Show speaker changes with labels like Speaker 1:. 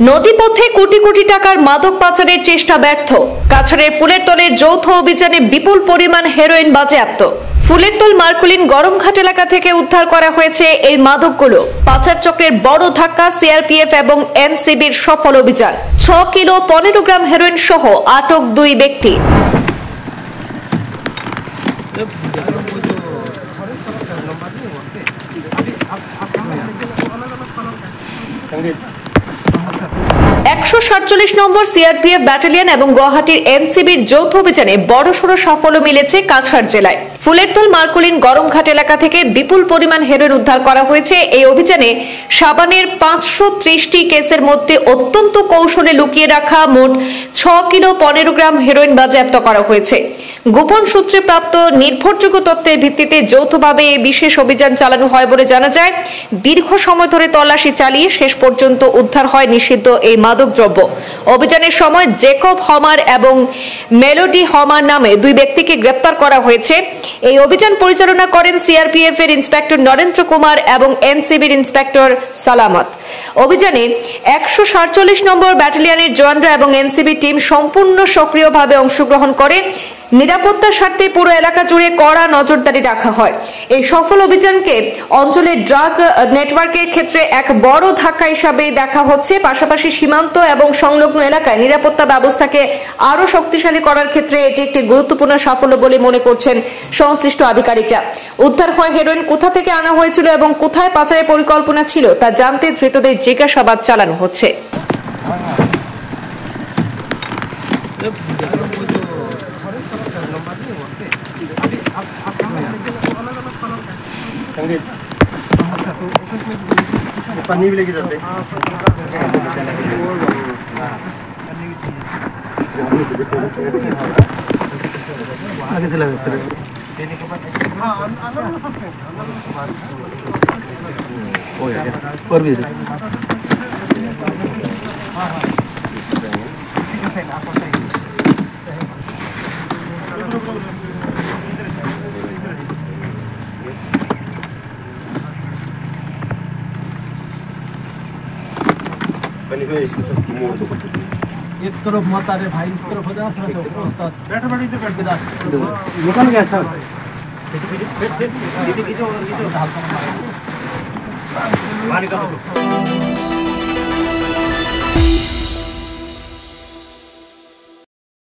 Speaker 1: নদীপথে কোটি কোটি টাকার মাদক পাচারের চেষ্টা ব্যর্থ। কাছাড়ের ফুলেরতলে যৌথ অভিযানে বিপুল পরিমাণ হেরোইন বাজেয়াপ্ত। ফুলেরতল মার্কুলিন গরমঘাট এলাকা থেকে উদ্ধার করা হয়েছে এই মাদকগুলো। পাচার চক্রের বড় ধাক্কা সিআরপিএফ এবং এনসিবির সফল অভিযান। 6 কিলো 15 গ্রাম হেরোইন সহ আটক 2 ব্যক্তি। (147) নম্বর সিআরপিএফ ব্যাটালিয়ন এবং গুয়াহাটির এনসিবির যৌথ অভিযানে বড়সড় সাফল্য মিলেছে কাছাড় জেলায়। ফুলেরতল মার্কুলিন গরমঘাট এলাকা থেকে বিপুল পরিমাণ হেরোইন উদ্ধার করা হয়েছে। এই অভিযানে সাবানের 530টি কেসের মধ্যে অত্যন্ত কৌশলে লুকিয়ে রাখা মোট 6 কিলো 15 গ্রাম হেরোইন বাজেয়াপ্ত করা হয়েছে। গোপন সূত্রে প্রাপ্ত নির্ভরযোগ্য তথ্যের ভিত্তিতে যৌথভাবে এই বিশেষ অভিযান চালানো হয় বলে জানা যায়। দীর্ঘ সময় ধরে তল্লাশি চালিয়ে শেষ পর্যন্ত উদ্ধার হয় নিষিদ্ধ এই মাদকদ্রব্য। অভিযানের সময় জেকব হমার এবং মেলোডি হমার নামে 2 ব্যক্তিকে গ্রেপ্তার করা হয়েছে। এই অভিযান পরিচালনা করেন সিআরপিএফ এর ইন্সপেক্টর নরেন্দ্র কুমার এবং এনসিবির ইন্সপেক্টর সালামত। অভিযানে 147 নম্বর ব্যাটালিয়নের জওয়ানরা এবং এনসিবি টিম সম্পূর্ণ সক্রিয়ভাবে অংশগ্রহণ করে। নিরাপত্তার স্বার্থে পুরো এলাকা জুড়ে কড়া নজরদারি রাখা হয়। এই সফল অভিযানকে অঞ্চলের ড্রাগ নেটওয়ার্কের ক্ষেত্রে এক বড় ধাক্কা হিসাবে দেখা হচ্ছে। পাশাপাশি সীমান্ত এবং সংলগ্ন এলাকায় নিরাপত্তা ব্যবস্থাকে আরো শক্তিশালী করার ক্ষেত্রে এটি একটি গুরুত্বপূর্ণ সাফল্য বলে মনে করছেন সংশ্লিষ্ট আধিকারিকরা। উদ্ধার হয় হেরোইন কোথা থেকে আনা হয়েছিল এবং কোথায় পাচারের পরিকল্পনা ছিল তা জানতে ধৃতদের জিজ্ঞাসাবাদ চালানো হচ্ছে।
Speaker 2: पानी भी लेके जाते आगे से लगे और भी एक तरफ मत आ रहे भाई, इस तरफ हो जा। बैठ बैठ इधर बैठ के निकल गया सर। खींचो